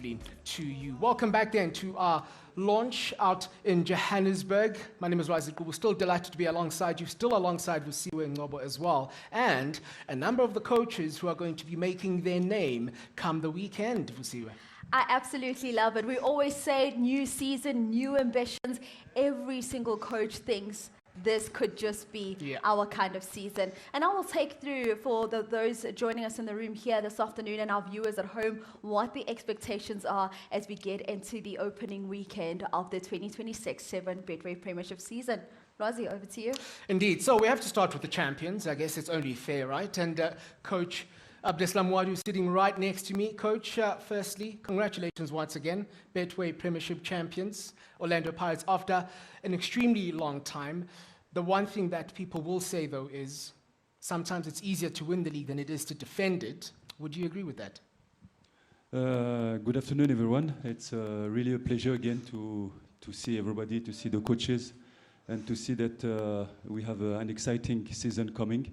lovely to you. Welcome back then to our launch out in Johannesburg. My name is Rising. We're still delighted to be alongside you, still alongside Vusiwe and Ngobo as well, and a number of the coaches who are going to be making their name come the weekend, Vusiwe. I absolutely love it. We always say new season, new ambitions. Every single coach thinks this could just be our kind of season. And I will take through for those joining us in the room here this afternoon and our viewers at home what the expectations are as we get into the opening weekend of the 2026-7 Betway Premiership season. Razi, over to you. Indeed. So we have to start with the champions. I guess it's only fair, right? And Coach Abdeslam Wadu sitting right next to me. Coach, firstly, congratulations once again. Betway Premiership champions, Orlando Pirates, after an extremely long time. The one thing that people will say, though, is sometimes it's easier to win the league than it is to defend it. Would you agree with that? Good afternoon, everyone. It's really a pleasure again to see everybody, to see the coaches, and to see that we have an exciting season coming.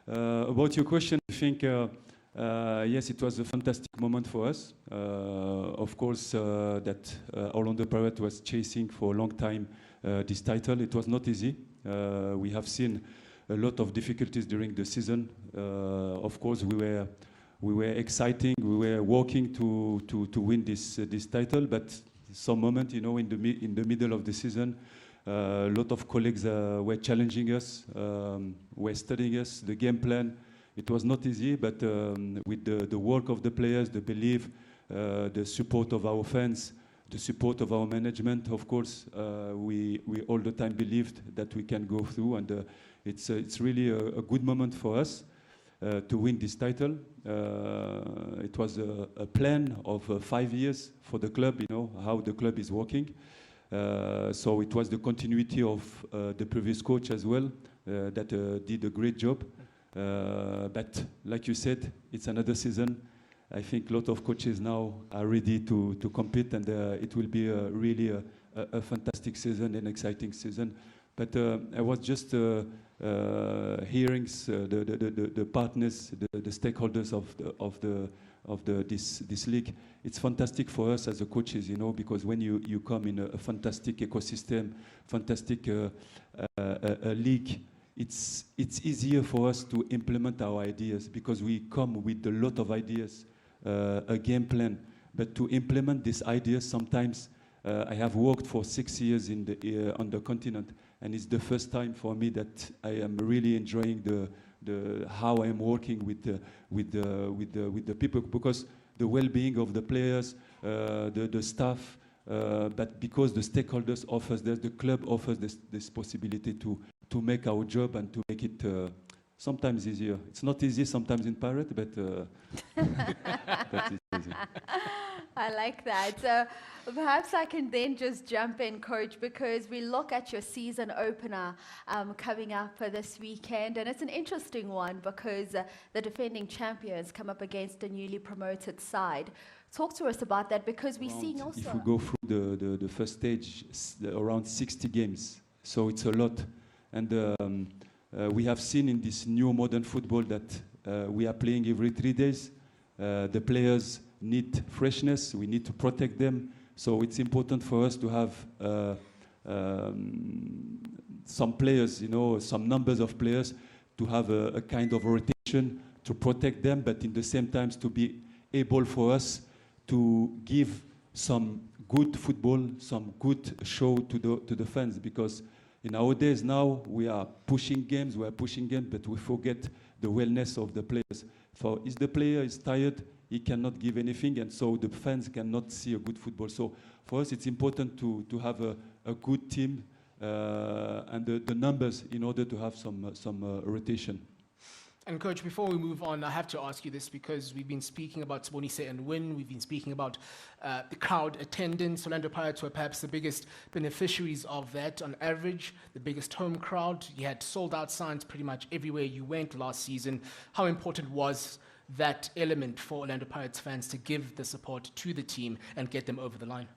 About your question, I think yes, it was a fantastic moment for us. Of course, that Orlando Pirates was chasing for a long time this title. It was not easy. We have seen a lot of difficulties during the season. Of course, we were exciting. We were working to win this title. But some moment, you know, in the middle of the season, a lot of colleagues were challenging us, were studying us, the game plan. It was not easy, but with the work of the players, the belief, the support of our fans, the support of our management, of course, we all the time believed that we can go through, and it's really a good moment for us to win this title. It was a plan of 5 years for the club, you know, how the club is working. So it was the continuity of the previous coach as well that did a great job. But like you said, it's another season. I think a lot of coaches now are ready to compete, and it will be really a fantastic season, an exciting season. But I was just hearing the partners, the stakeholders of this league. It's fantastic for us as a coaches, you know, because when you come in a fantastic ecosystem, fantastic league, it's easier for us to implement our ideas because we come with a lot of ideas, a game plan. But to implement these ideas, sometimes I have worked for 6 years on the continent, and it's the first time for me that I am really enjoying how I am working with the people, because the well-being of the players, the staff, but because the stakeholders offers this, the club offers this possibility to make our job and to make it sometimes easier. It's not easy sometimes in Pirate, but it's easy. I like that. So perhaps I can then just jump in, Coach, because we look at your season opener coming up this weekend, and it's an interesting one because the defending champions come up against a newly promoted side. Talk to us about that, because we're seeing also... If we go through the first stage, around 60 games, so it's a lot. And we have seen in this new modern football that we are playing every 3 days. The players need freshness. We need to protect them. So it's important for us to have some players, you know, some numbers of players, to have a kind of rotation to protect them, but in the same time to be able for us to give some good football, some good show to the fans, because in our days now, we are pushing games, but we forget the wellness of the players. For if the player is tired, he cannot give anything, and so the fans cannot see a good football. So for us, it's important to have a good team and the numbers in order to have some rotation. And Coach, before we move on, I have to ask you this, because we've been speaking about Sibonise and Win. We've been speaking about the crowd attendance. Orlando Pirates were perhaps the biggest beneficiaries of that on average, the biggest home crowd. You had sold-out signs pretty much everywhere you went last season. How important was that element for Orlando Pirates fans to give the support to the team and get them over the line?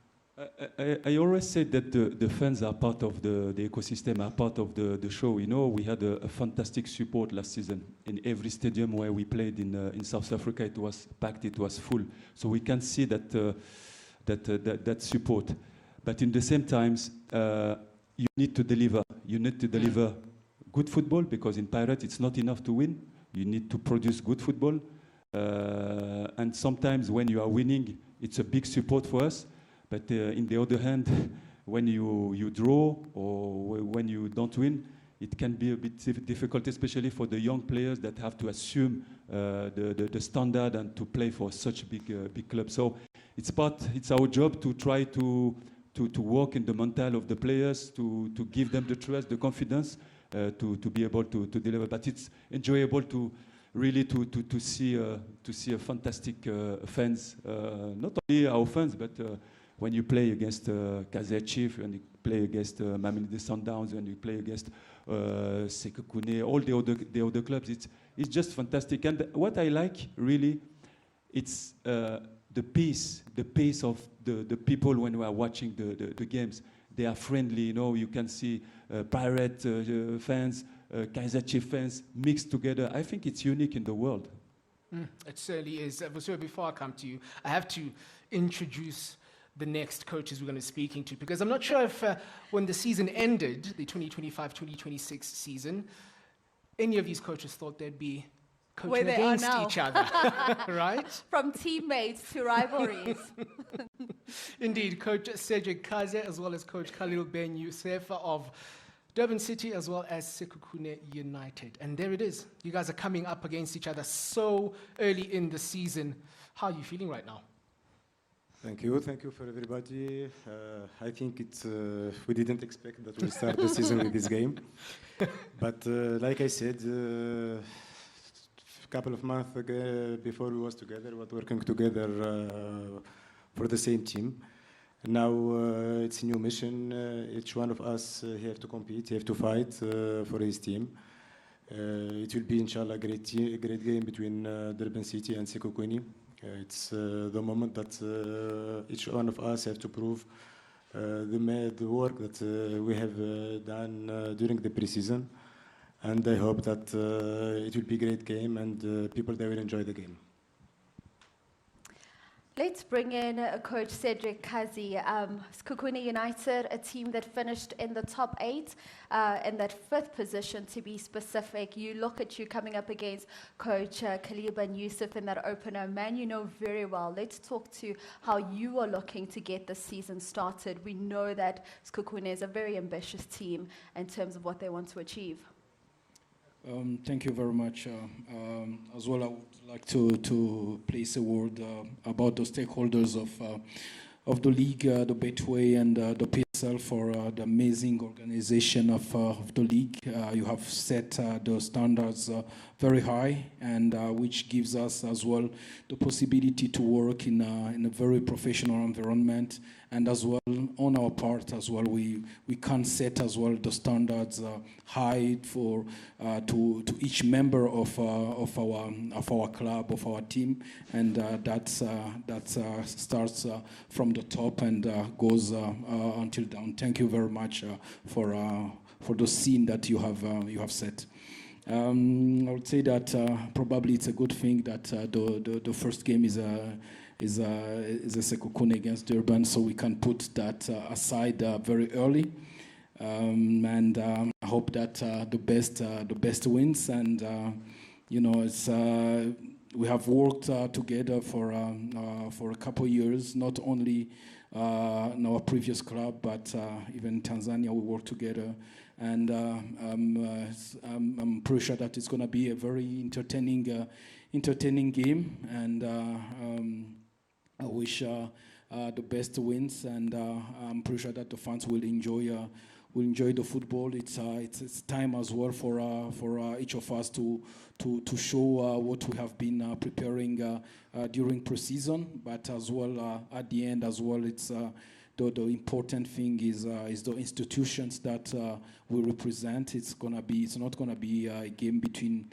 I always said that the fans are part of the ecosystem, are part of the show. You know, we had a fantastic support last season. In every stadium where we played in South Africa, it was packed, it was full. So we can see that that support. But in the same times, you need to deliver. You need to deliver good football, because in Pirates it's not enough to win. You need to produce good football. And sometimes when you are winning, it's a big support for us. But in the other hand, when you draw or when you don't win, it can be a bit difficult, especially for the young players that have to assume the standard and to play for such big club. So it's our job to try to work in the mental of the players, to give them the trust, the confidence, to be able to deliver. But it's enjoyable to really to see a fantastic fans, not only our fans, but when you play against Kaizer Chiefs, when you play against mamelodisundowns, when you play against Sekhukhune, all the other clubs, it's just fantastic. And what I like really, it's the pace of the people when we are watching the games. They are friendly, you know. You can see Pirate fans, Kaizer Chiefs fans mixed together. I think it's unique in the world. It certainly is. So before I come to you, I have to introduce the next coaches we're going to be speaking to, because I'm not sure if when the season ended, the 2025-2026 season, any of these coaches thought they'd be coaching against each other, right? From teammates to rivalries. Indeed, Coach Cedric Kaze, as well as Coach Khalil Ben Yousefa of Durban City, as well as Sekhukhune United. And there it is. You guys are coming up against each other so early in the season. How are you feeling right now? Thank you for everybody. I think it's we didn't expect that we'll start the season with this game, but like I said, a couple of months ago, before we was together, we were working together for the same team. Now it's a new mission. Each one of us have to compete, have to fight for his team. It will be, inshallah, a great game between Durban City and Sekhukhune. It's the moment that each one of us have to prove the work that we have done during the pre-season, and I hope that it will be a great game and people they will enjoy the game. Let's bring in Coach Cedric Kazi. Sekhukhune United, a team that finished in the top 8, in that 5th position to be specific. You look at you coming up against Coach Khalil Ben Youssef in that opener, man you know very well. Let's talk to how you are looking to get the season started. We know that Sekhukhune is a very ambitious team in terms of what they want to achieve. Thank you very much. As well, I would like to place a word about the stakeholders of the league, the Betway and the PSL for the amazing organization of the league. You have set the standards very high, and which gives us as well the possibility to work in a very professional environment. And as well, on our part as well, we can set as well the standards high for to each member of our club, of our team, and that starts from the top and goes until down. Thank you very much for the scene that you have set. I would say that probably it's a good thing that the first game is a Sekhukhune against Durban, so we can put that aside very early, and I hope that the best wins. And you know, it's we have worked together for a couple of years, not only in our previous club, but even in Tanzania we worked together, and I'm pretty sure that it's going to be a very entertaining game, and I wish the best wins, and I'm pretty sure that the fans will enjoy the football. It's time as well for each of us to show what we have been preparing during pre-season, but as well at the end as well, it's the important thing is the institutions that we represent. It's not gonna be a game between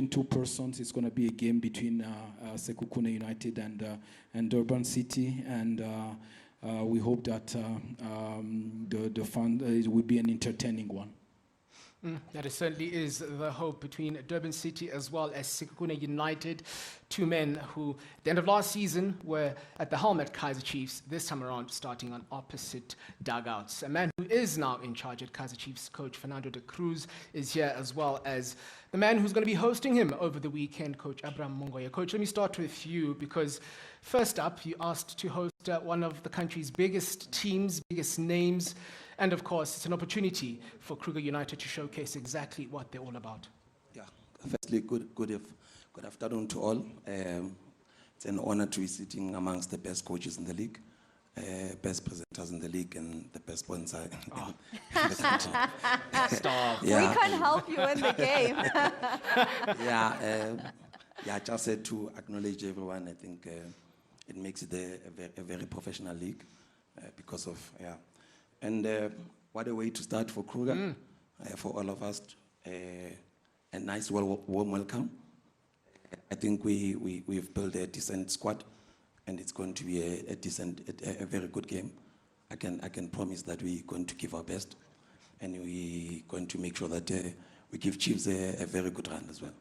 two persons. It's gonna be a game between Sekhukhune United and Durban City, and we hope that the fun it will be an entertaining one. That certainly is the hope between Durban City as well as Sekhukhune United. Two men who, at the end of last season, were at the helm at Kaizer Chiefs, this time around starting on opposite dugouts. A man who is now in charge at Kaizer Chiefs, Coach Fernando de Cruz, is here, as well as the man who's going to be hosting him over the weekend, Coach Abraham Mongoya. Coach, let me start with you, because first up, you asked to host one of the country's biggest teams, biggest names. And of course, it's an opportunity for Kruger United to showcase exactly what they're all about. Yeah, firstly, good afternoon to all. It's an honor to be sitting amongst the best coaches in the league, best presenters in the league, and the best sponsor in the country. Stop. Yeah. We can't help you in the game. I just said to acknowledge everyone. I think it makes it a very professional league because of, And what a way to start for Kruger, for all of us. A nice, warm welcome. I think we've built a decent squad, and it's going to be a very good game. I can promise that we're going to give our best, and we're going to make sure that we give Chiefs a very good run as well.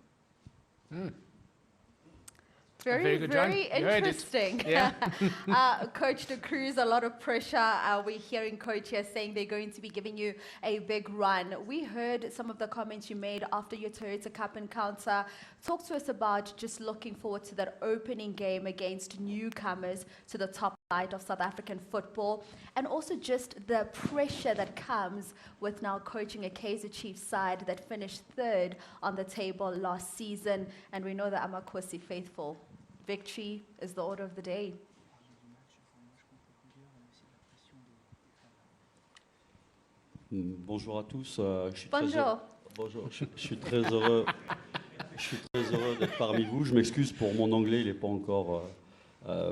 Very run. interesting. Yeah. Coach De Cruz, a lot of pressure. We're hearing Coach here saying they're going to be giving you a big run. We heard some of the comments you made after your Toyota Cup encounter. Talk to us about just looking forward to that opening game against newcomers to the top flight of South African football, and also just the pressure that comes with now coaching a Kaizer Chiefs side that finished third on the table last season. And we know the AmaKhosi faithful. Victory is the order of the day. Bonjour à tous. Je suis très heureux d'être parmi vous. Je m'excuse pour mon anglais, il n'est pas encore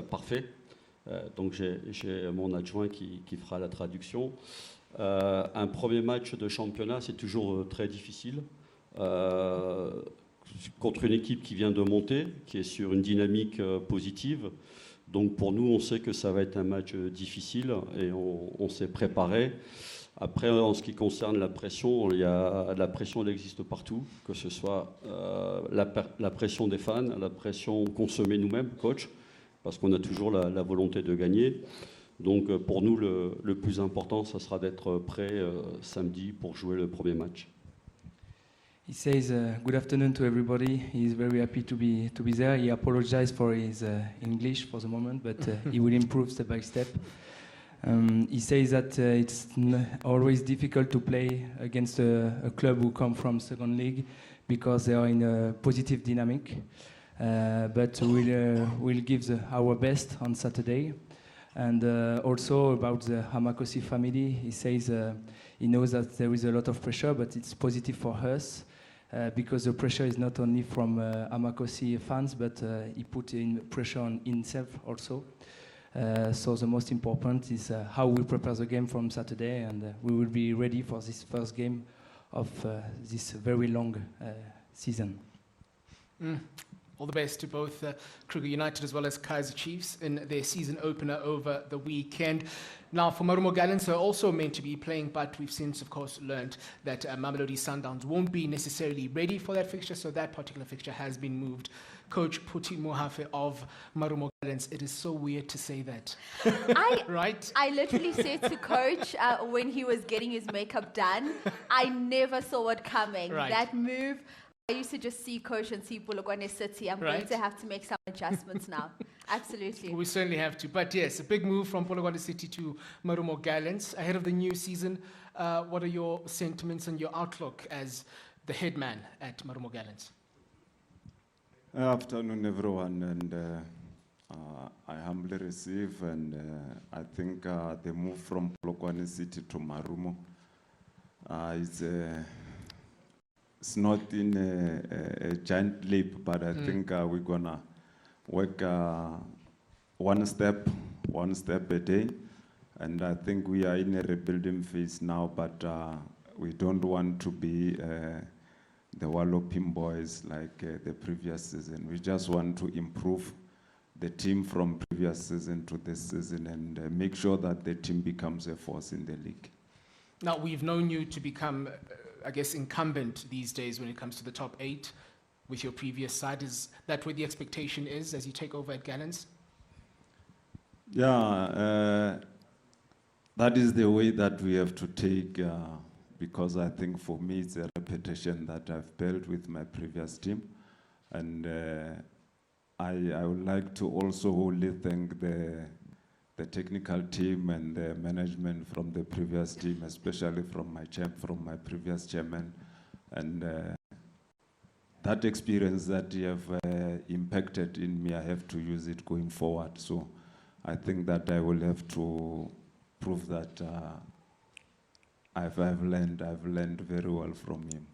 parfait. Donc j'ai mon adjoint qui fera la traduction. Un premier match de championnat, c'est toujours très difficile. Contre une équipe qui vient de monter, qui est sur une dynamique positive. Donc pour nous, on sait que ça va être un match difficile et on s'est préparé. Après, en ce qui concerne la pression, la pression elle existe partout, que ce soit la pression des fans, la pression qu'on se met nous-mêmes, coach, parce qu'on a toujours la volonté de gagner. Donc pour nous, le plus important, ça sera d'être prêt samedi pour jouer le premier match. He says, good afternoon to everybody. He's very happy to be there. He apologized for his English for the moment, but he will improve step by step. He says that it's always difficult to play against a club who come from second league because they are in a positive dynamic. But we'll give our best on Saturday. And also about the AmaKhosi family, he says he knows that there is a lot of pressure, but it's positive for us because the pressure is not only from AmaKhosi fans, but he put in pressure on himself also. So the most important is how we prepare the game from Saturday, and we will be ready for this first game of this very long season. All the best to both Kruger United as well as Kaizer Chiefs in their season opener over the weekend. Now, for Marumo Gallants, are also meant to be playing, but we've since, of course, learned that mamelodisundowns won't be necessarily ready for that fixture, so that particular fixture has been moved. Coach Puti Mohafe of Marumo Gallants, it is so weird to say that. Right? I literally said to Coach when he was getting his makeup done, I never saw it coming. Right. That move, I used to just see Coach and see Polokwane City. I'm going to have to make some adjustments now. Absolutely. We certainly have to. But yes, a big move from Polokwane City to Marumo Gallants. Ahead of the new season, what are your sentiments and your outlook as the head man at Marumo Gallants? Afternoon, everyone, and I humbly receive, and I think the move from Polokwane City to Marumo it's not in a giant leap, but I think we're gonna work one step a day, and I think we are in a rebuilding phase now, but we don't want to be the walloping boys like the previous season. We just want to improve the team from previous season to this season and make sure that the team becomes a force in the league. Now, we've known you to become I guess, incumbent these days when it comes to the top 8 with your previous side. Is that where the expectation is as you take over at Gallants? Yeah, that is the way that we have to take, because I think for me it's a reputation that I've built with my previous team. And I would like to also wholly thank the technical team and the management from the previous team, especially from my previous chairman. And that experience that you have impacted in me, I have to use it going forward. So I think that I will have to prove that I've learned very well from him.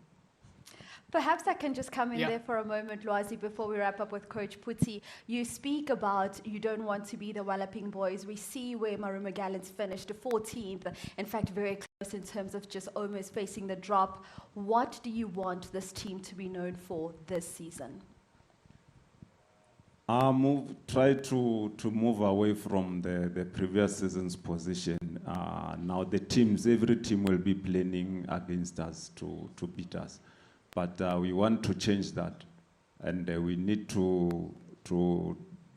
Perhaps I can just come in there for a moment, Lwazi, before we wrap up with Coach Puti. You speak about you don't want to be the Walloping Boys. We see where Marumo Gallants finished 14th, in fact, very close in terms of just almost facing the drop. What do you want this team to be known for this season? Try to move away from the previous season's position. Now every team will be planning against us to beat us. But we want to change that, and we need to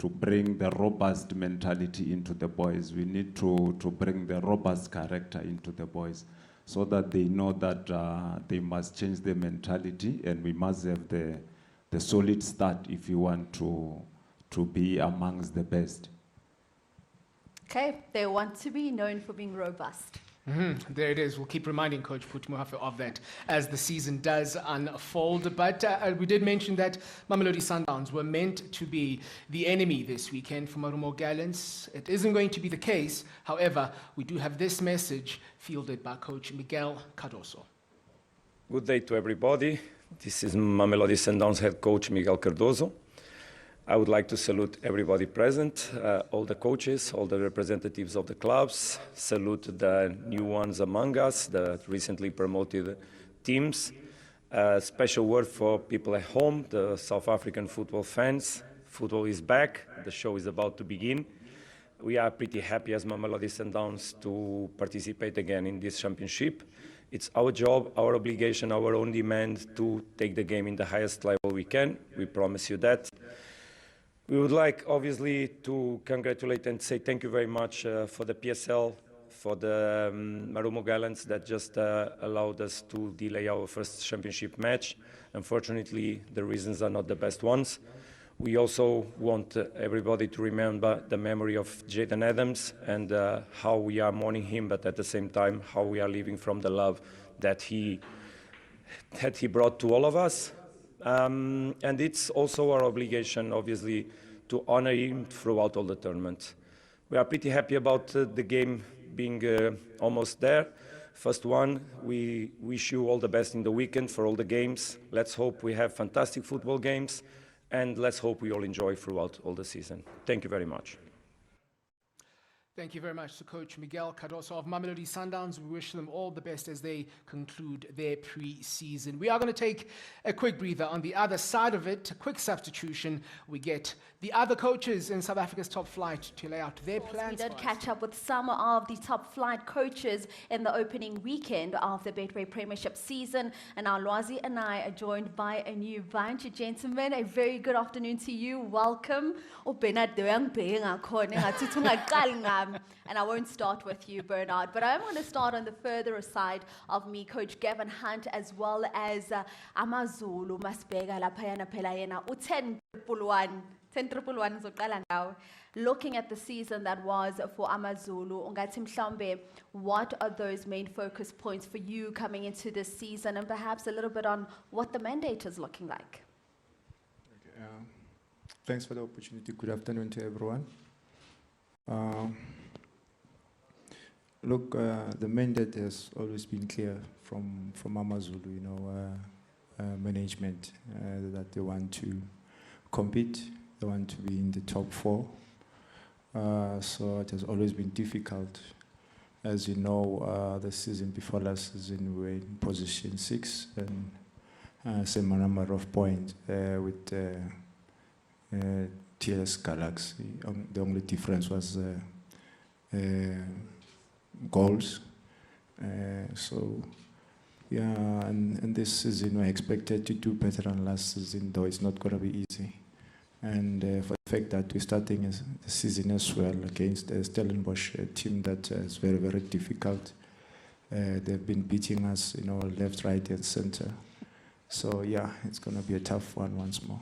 bring the robust mentality into the boys. We need to bring the robust character into the boys, so that they know that they must change their mentality, and we must have the solid start if we want to be amongst the best. Okay, they want to be known for being robust. There it is. We'll keep reminding Coach Putimohafe of that as the season does unfold. But we did mention that Mamelodi Sundowns were meant to be the enemy this weekend for Marumo Gallants. It isn't going to be the case. However, we do have this message fielded by Coach Miguel Cardoso. Good day to everybody. This is Mamelodi Sundowns head coach Miguel Cardoso. I would like to salute everybody present, all the coaches, all the representatives of the clubs, salute the new ones among us, the recently promoted teams. Special word for people at home, the South African football fans. Football is back, the show is about to begin. We are pretty happy as Mamelodi Sundowns to participate again in this championship. It's our job, our obligation, our own demand to take the game in the highest level we can. We promise you that. We would like, obviously, to congratulate and say thank you very much for the PSL, for the Marumo Gallants that just allowed us to delay our first championship match. Unfortunately, the reasons are not the best ones. We also want everybody to remember the memory of Jaden Adams and how we are mourning him, but at the same time, how we are living from the love that he brought to all of us. And it's also our obligation, obviously, to honor him throughout all the tournaments. We are pretty happy about the game being almost there. First one, we wish you all the best in the weekend for all the games. Let's hope we have fantastic football games, and let's hope we all enjoy throughout all the season. Thank you very much. Thank you very much to Coach Miguel Cardoso of Mamelodi Sundowns. We wish them all the best as they conclude their pre-season. We are going to take a quick breather. On the other side of it, a quick substitution. We get the other coaches in South Africa's top flight to lay out their plans. We did catch up with some of the top flight coaches in the opening weekend of the Betway Premiership season. And now Lwazi and I are joined by a new bunch. Gentlemen, a very good afternoon to you. Welcome. And I won't start with you, Bernard, but I'm going to start on the further side of me, Coach Gavin Hunt, as well as AmaZulu, Masbega, Lapayana Pelayena, 10-1 looking at the season that was for AmaZulu, Ungathi Mhlawumbe, what are those main focus points for you coming into this season, and perhaps a little bit on what the mandate is looking like? Okay, thanks for the opportunity. Good afternoon to everyone. Look, the mandate has always been clear from AmaZulu, management, that they want to compete, they want to be in the top 4. So it has always been difficult. As you know, the season before last season, we were in position 6 and same number of points with TS Galaxy. The only difference was goals. So Yeah, and this season we're expected to do better than last season, though it's not going to be easy. And for the fact that we're starting the season as well against the Stellenbosch, a team that is very, very difficult. They've been beating us, left, right, and center. So yeah, it's going to be a tough one once more.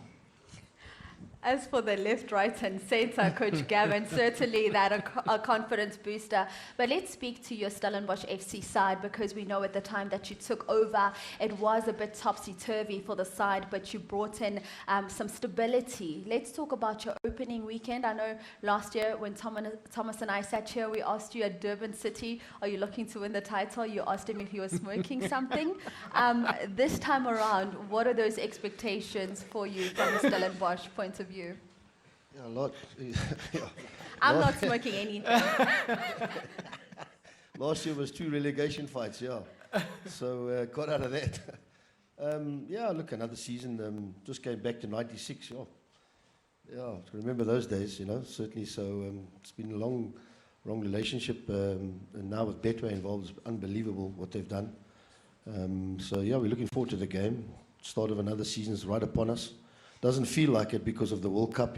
As for the left, right, and centre, Coach Gavin, certainly that a confidence booster. But let's speak to your Stellenbosch FC side, because we know at the time that you took over, it was a bit topsy-turvy for the side, but you brought in some stability. Let's talk about your opening weekend. I know last year when Thomas and I sat here, we asked you at Durban City, are you looking to win the title? You asked him if he was smoking something. This time around, what are those expectations for you from the Stellenbosch point of view? Yeah, a lot. I'm not smoking anything. Last year was 2 relegation fights, yeah. So got out of that. Yeah, look, another season. Just came back to '96, yeah. Yeah, to remember those days, certainly. So it's been a long relationship. And now with Betway involved, it's unbelievable what they've done. So yeah, we're looking forward to the game. Start of another season is right upon us. Doesn't feel like it because of the World Cup,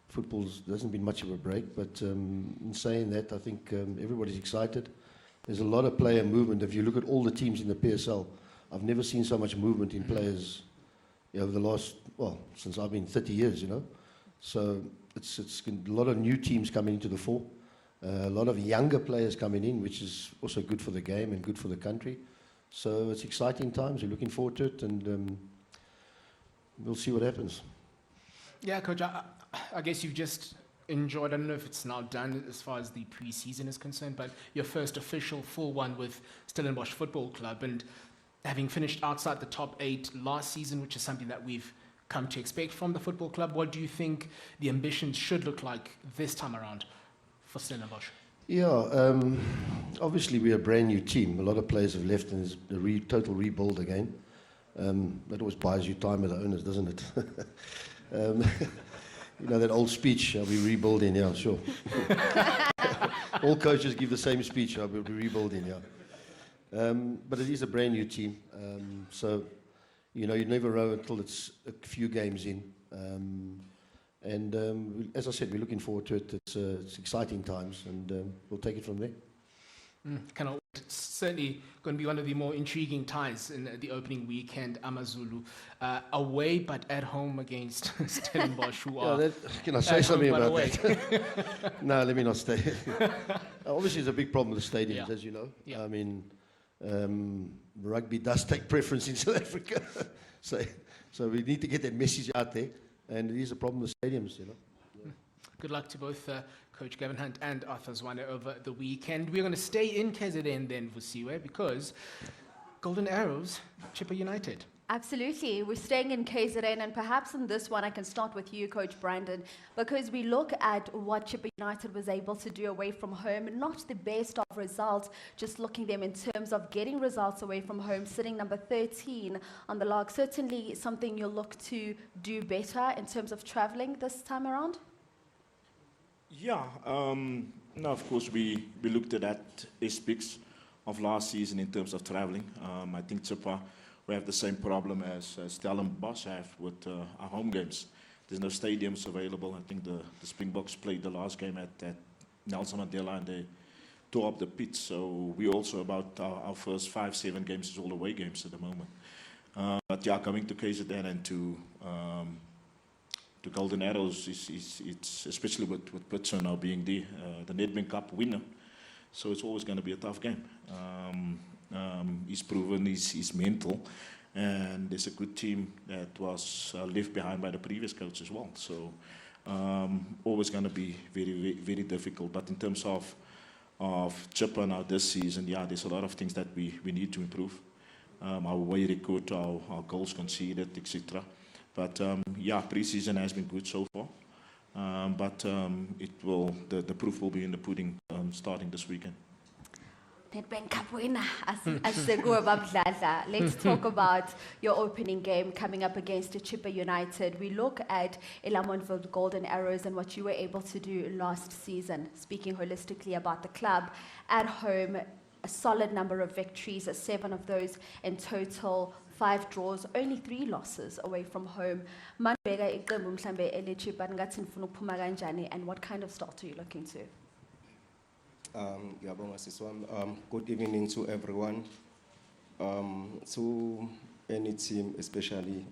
Football hasn't been much of a break, but in saying that, I think everybody's excited. There's a lot of player movement. If you look at all the teams in the PSL, I've never seen so much movement in players over the last, since I've been 30 years, So it's a lot of new teams coming into the fore, a lot of younger players coming in, which is also good for the game and good for the country. So it's exciting times. We're looking forward to it, and we'll see what happens. Yeah, Coach, I guess you've just enjoyed, I don't know if it's now done as far as the pre-season is concerned, but your first official full one with Stellenbosch Football Club, and having finished outside the top 8 last season, which is something that we've come to expect from the football club, what do you think the ambitions should look like this time around for Stellenbosch? Yeah, obviously we're a brand new team. A lot of players have left, and it's a total rebuild again. That always buys you time with the owners, doesn't it? That old speech, are we rebuilding? Yeah, sure. All coaches give the same speech, are we rebuilding? Yeah. But it is a brand new team. So, you never know until it's a few games in. As I said, we're looking forward to it. It's exciting times, and we'll take it from there. It's certainly going to be one of the more intriguing ties in the opening weekend. AmaZulu away, but at home against Stellenbosch, who are. Can I say something about that? No, let me not stay. Obviously, it's a big problem with the stadiums, as you know. Yeah. I mean, rugby does take preference in South Africa, so we need to get that message out there. And it is a problem with stadiums, Yeah. Good luck to both Coach Gavin Hunt and Arthur Zwane over the weekend. We're going to stay in KZN then, Vusiwe, because Golden Arrows, Chipper United. Absolutely. We're staying in KZN, and perhaps in this one I can start with you, Coach Brandon, because we look at what Chipper United was able to do away from home. Not the best of results, just looking them in terms of getting results away from home, sitting number 13 on the log. Certainly something you'll look to do better in terms of travelling this time around? Yeah, no, of course we looked at that aspects of last season in terms of travelling. I think Chipper, we have the same problem as Stellenbosch have with our home games. There's no stadiums available. I think the Springboks played the last game at Nelson Mandela, and they tore up the pitch. So we also about our first 5-7 games is all away games at the moment. But yeah, coming to KZN and to Golden Arrows, it's especially with Pitso now being the Nedbank Cup winner. So it's always going to be a tough game. He's proven his mental, and there's a good team that was left behind by the previous coach as well. So always going to be very, very difficult. But in terms of Chipper now this season, yeah, there's a lot of things that we need to improve. Our away record, our goals conceded, etc. But yeah, pre-season has been good so far. But the proof will be in the pudding starting this weekend. Let's talk about your opening game coming up against Chipper United. We look at Elamontville Golden Arrows and what you were able to do last season. Speaking holistically about the club, at home, a solid number of victories, 7 of those in total, 5 draws, only 3 losses away from home. Manibheka iqembu mhlambe elithi but ngathi nifuna ukuphuma kanjani, and what kind of start are you looking to? Good evening to everyone. To any team, especially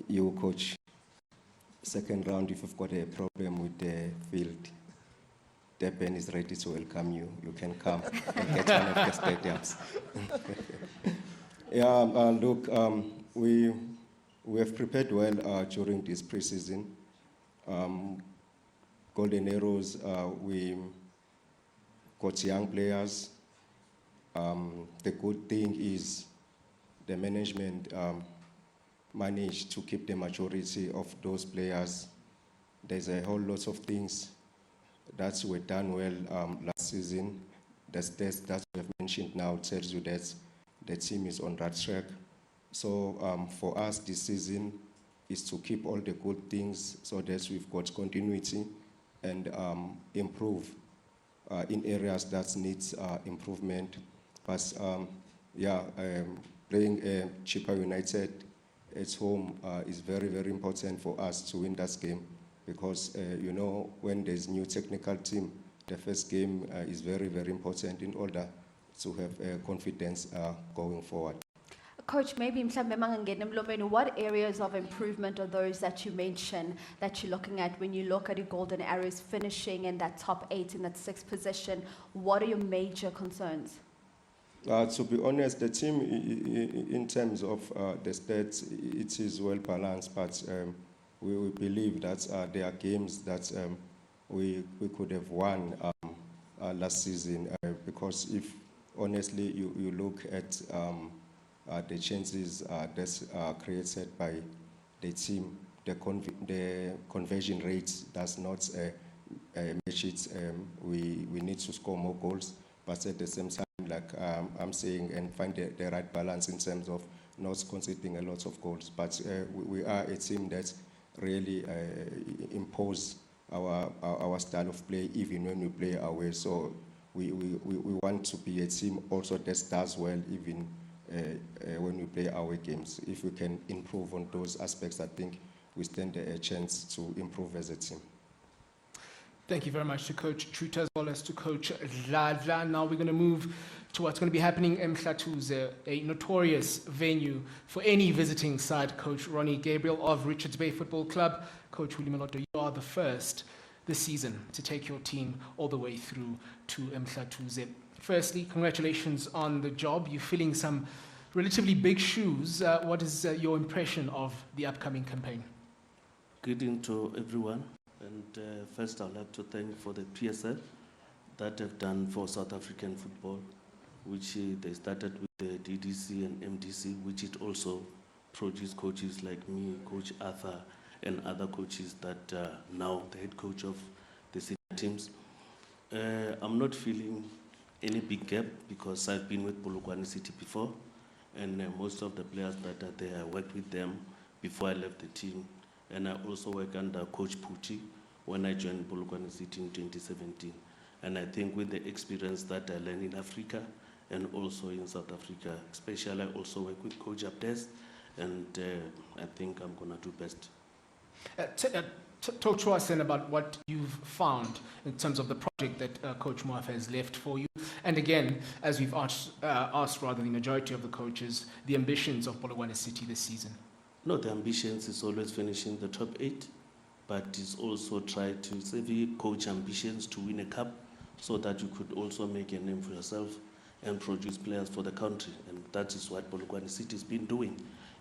you, coach. Second round, if you've got a problem with the field, Deben is ready to welcome you. You can come and get one of the stadiums. Look, we have prepared well during this preseason. Golden Arrows, we got young players. The good thing is the management managed to keep the majority of those players. There's a whole lot of things that were done well last season. The stats that we have mentioned now tells you that the team is on that track. So for us this season is to keep all the good things so that we've got continuity and improve in areas that needs improvement. But playing Chippa United at home is very, very important for us to win that game because, you know, when there's new technical team, the first game is very, very important in order to have confidence going forward. Coach, maybe what areas of improvement are those that you mention that you're looking at when you look at the Golden Arrows finishing in that top 8 in that 6th position? What are your major concerns? To be honest, the team, in terms of the stats, it is well balanced, but we believe that there are games that we could have won last season because if honestly you look at the chances that's created by the team, the conversion rate does not match it. We need to score more goals, but at the same time, like I'm saying, and find the right balance in terms of not conceding a lot of goals. But we are a team that really impose our style of play even when we play away. So we want to be a team also that does well even when we play away games. If we can improve on those aspects, I think we stand a chance to improve as a team. Thank you very much to Coach Truta as well as to Coach Dladla. Now we're going to move to what's going to be happening in Mhlathuze, a notorious venue for any visiting side. Coach Ronnie Gabriel of Richards Bay Football Club. Coach William Maloto, you are the first this season to take your team all the way through to Mhlathuze. Firstly, congratulations on the job. You're filling some relatively big shoes. What is your impression of the upcoming campaign? Good evening to everyone. And first, I'd like to thank for the PSL that have done for South African football, which they started with the DDC and MDC, which it also produced coaches like me, Coach Arthur, and other coaches that now the head coach of the senior teams. I'm not feeling any big gap because I've been with Polokwane City before, and most of the players that are there, I worked with them before I left the team. And I also work under Coach Pucci when I joined Polokwane City in 2017. And I think with the experience that I learned in Africa and also in South Africa, especially I also work with Coach Abdes, and I think I'm going to do best. Talk to us then about what you've found in terms of the project that Coach Moaf has left for you. And again, as we've asked rather the majority of the coaches, the ambitions of Polokwane City this season. No, the ambitions is always finishing the top 8, but it's also try to save coach ambitions to win a cup so that you could also make a name for yourself and produce players for the country. And that is what Polokwane City has been doing.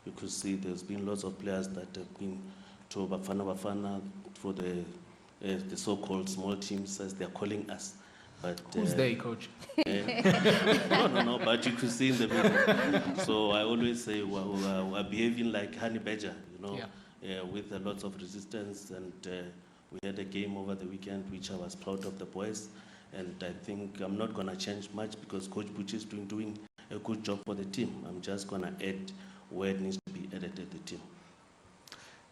You could see there's been lots of players that have been to Bafana for the so-called small teams, as they're calling us. But, who's they, Coach? No, but you could see in the middle. So I always say we're behaving like honey badger, you know, with a lot of resistance. And we had a game over the weekend, which I was proud of the boys. And I think I'm not going to change much because Coach Butch is doing a good job for the team. I'm just going to add where it needs to be added at the team.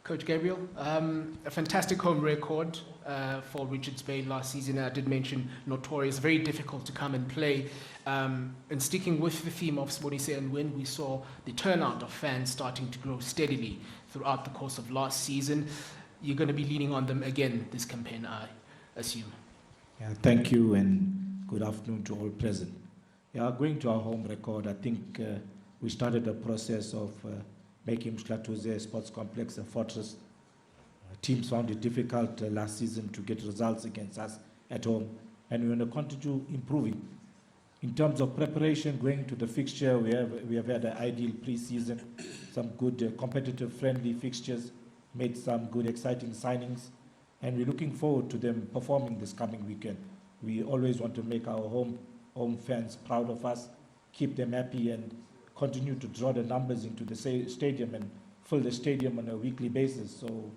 Coach Gabriel, a fantastic home record for Richards Bay last season. I did mention notorious, very difficult to come and play. And sticking with the theme of Sibonise and Win, we saw the turnout of fans starting to grow steadily throughout the course of last season. You're going to be leaning on them again this campaign, I assume. Yeah, thank you and good afternoon to all present. Yeah, going to our home record, I think we started a process of making Mshlathuze Sports Complex a fortress. Teams found it difficult last season to get results against us at home, and we're going to continue improving. In terms of preparation, going to the fixture, we have had an ideal pre-season, some good competitive friendly fixtures, made some good exciting signings, and we're looking forward to them performing this coming weekend. We always want to make our home fans proud of us, keep them happy, and continue to draw the numbers into the stadium and fill the stadium on a weekly basis. So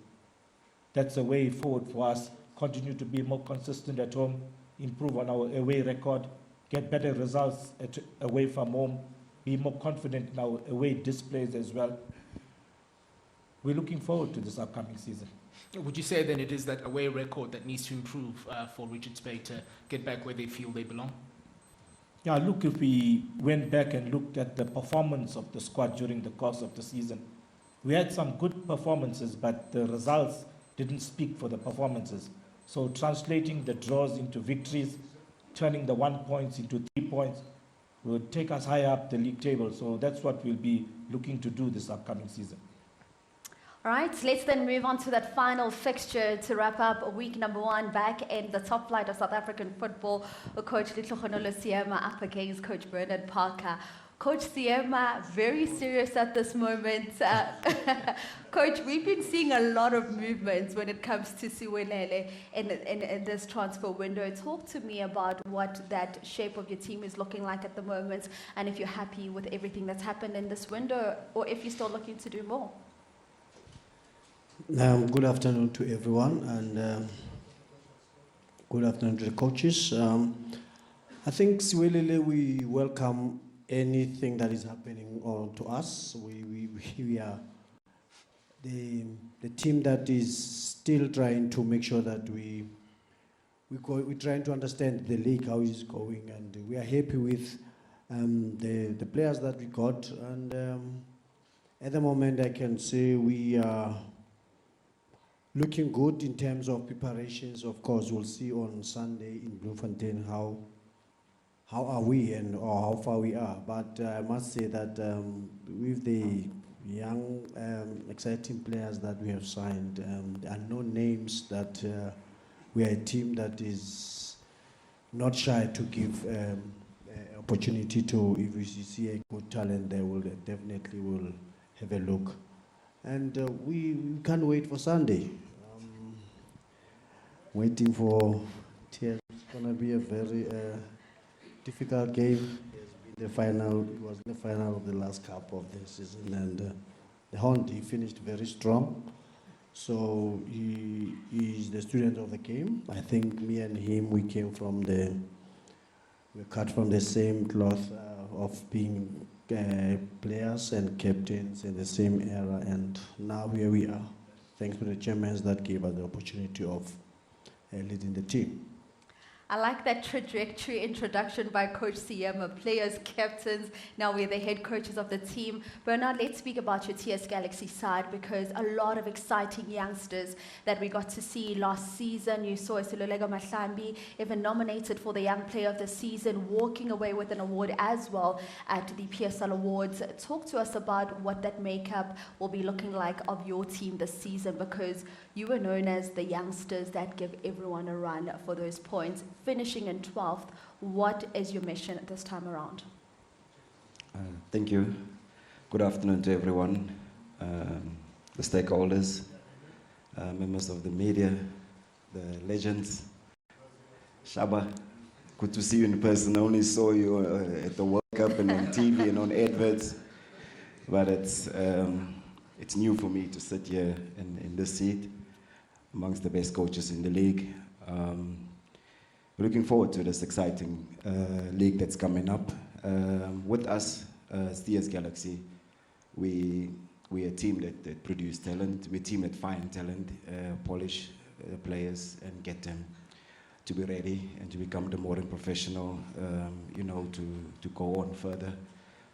that's a way forward for us. Continue to be more consistent at home, improve on our away record, get better results away from home, be more confident in our away displays as well. We're looking forward to this upcoming season. Would you say then it is that away record that needs to improve for Richards Bay to get back where they feel they belong? Yeah, look, if we went back and looked at the performance of the squad during the course of the season, we had some good performances, but the results didn't speak for the performances. So translating the draws into victories, turning the 1 points into 3 points, will take us higher up the league table. So that's what we'll be looking to do this upcoming season. All right, let's then move on to that final fixture to wrap up week number 1 back in the top flight of South African football. Coach Litlogonolo Siema up against Coach Bernard Parker. Coach Siema, very serious at this moment. Coach, we've been seeing a lot of movements when it comes to Siwelele in this transfer window. Talk to me about what that shape of your team is looking like at the moment, and if you're happy with everything that's happened in this window, or if you're still looking to do more. Good afternoon to everyone, and good afternoon to the coaches. I think Siwelele, we welcome anything that is happening to us. We are the team that is still trying to make sure that we're trying to understand the league, how it's going, and we are happy with the players that we got. And at the moment, I can say we are looking good in terms of preparations. Of course, we'll see on Sunday in Bloemfontein how are we and or how far we are. But I must say that with the young, exciting players that we have signed, there are no names that we are a team that is not shy to give opportunity to. If we see a good talent, they will definitely will have a look. And we can't wait for Sunday. Waiting for tears. It's going to be a very difficult game. It was the final of the last cup of the season, and the Hound, he finished very strong. So he is the student of the game. I think me and him, we cut from the same cloth of being players and captains in the same era, and now here we are, thanks to the chairmen that gave us the opportunity of leading the team. I like that trajectory introduction by Coach Siema, players, captains, now we're the head coaches of the team. Bernard, let's speak about your TS Galaxy side, because a lot of exciting youngsters that we got to see last season. You saw Silolego Mahlambi, even nominated for the Young Player of the Season, walking away with an award as well at the PSL Awards. Talk to us about what that makeup will be looking like of your team this season, because you were known as the youngsters that give everyone a run for those points. Finishing in 12th, what is your mission this time around? Thank you. Good afternoon to everyone, the stakeholders, members of the media, the legends. Shaba, good to see you in person. I only saw you at the World Cup and on TV and on adverts, but it's new for me to sit here in this seat amongst the best coaches in the league. We're looking forward to this exciting league that's coming up. With us, TS Galaxy, we we're a team that produce talent. We're a team that find talent, polish players, and get them to be ready and to become the modern professional, to go on further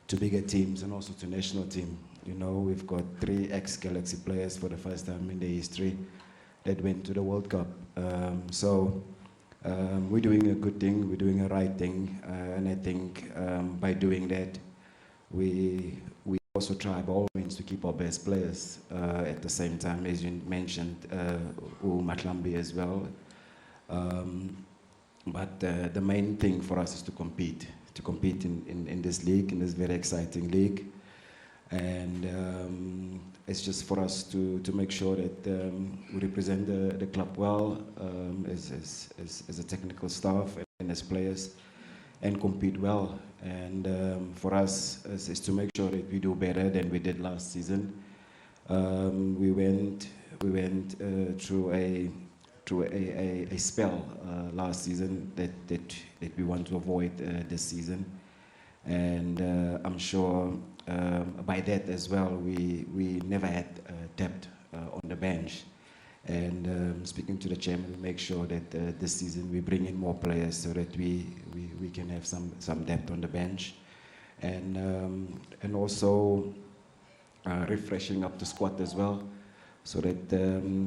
to bigger teams and also to national team. We've got 3 ex-Galaxy players for the first time in their history that went to the World Cup. We're doing a good thing, we're doing a right thing, and I think by doing that, we also try by all means to keep our best players at the same time, as you mentioned, Matlambi as well. But the main thing for us is to compete in this league, in this very exciting league. And it's just for us to make sure that we represent the club well as a technical staff and as players, and compete well. And for us is to make sure that we do better than we did last season. We went through a spell last season that we want to avoid this season, and I'm sure by that as well we never had depth on the bench, and speaking to the chairman, we make sure that this season we bring in more players so that we can have some depth on the bench, and also refreshing up the squad as well, so that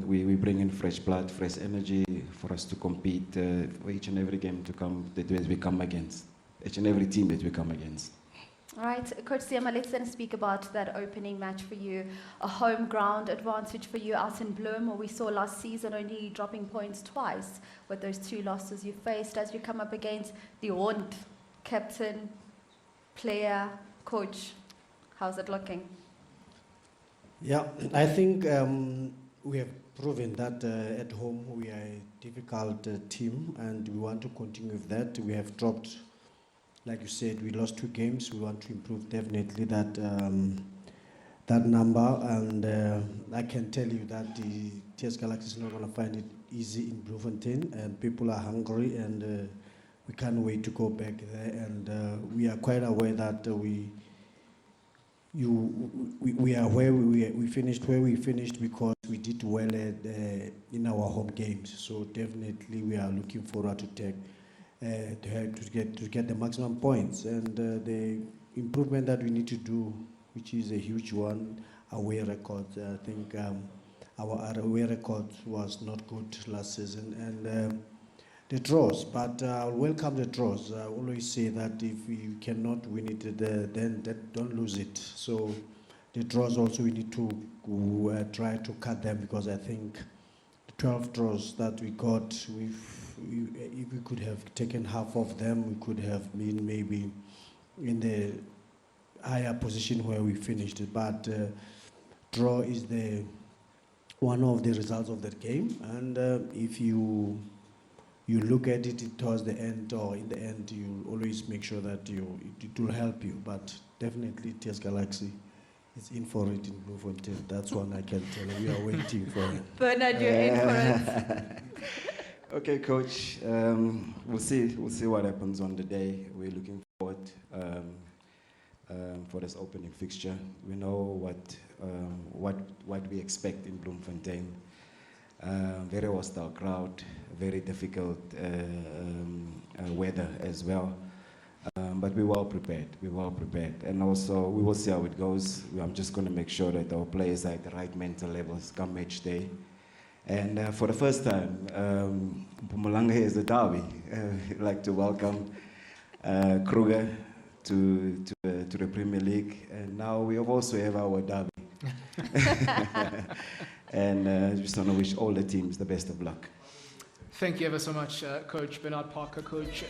we bring in fresh blood, fresh energy for us to compete for each and every game to come that we come against, each and every team that we come against. All right, Coach Siama, let's then speak about that opening match for you, a home ground advantage for you out in Bloem, where we saw last season only dropping points twice with those 2 losses you faced as you come up against the Hond, captain, player, coach. How's it looking? Yeah, I think we have proven that at home we are a difficult team, and we want to continue with that. We have dropped, like you said, we lost 2 games. We want to improve definitely that number, and I can tell you that the TS Galaxy is not going to find it easy in Bloemfontein, and people are hungry, and we can't wait to go back there. And we are quite aware that we are where we finished where we finished because we did well in our home games. So definitely we are looking forward to get the maximum points, and the improvement that we need to do, which is a huge one, away record. I think our away record was not good last season, and the draws, but I'll welcome the draws. I always say that if we cannot win it, then don't lose it. So the draws also, we need to try to cut them, because I think the 12 draws that we got, if we could have taken half of them, we could have been maybe in the higher position where we finished it. But draw is one of the results of that game, and if you look at it towards the end, or in the end, you always make sure that it will help you. But definitely TS Galaxy is in for it in Bloemfontein. That's one I can tell you. We are waiting for it. Bernard, you're in for it. Okay, Coach. We'll see what happens on the day. We're looking forward for this opening fixture. We know what we expect in Bloemfontein. Very hostile crowd, very difficult weather as well. But we're well prepared. And also, we will see how it goes. I'm just going to make sure that our players are at the right mental levels come match day. And for the first time, Mpumalanga is a derby. I'd like to welcome Kruger to the Premier League. And now we also have our derby. And just want to wish all the teams the best of luck. Thank you ever so much, Coach Bernard Parker, Coach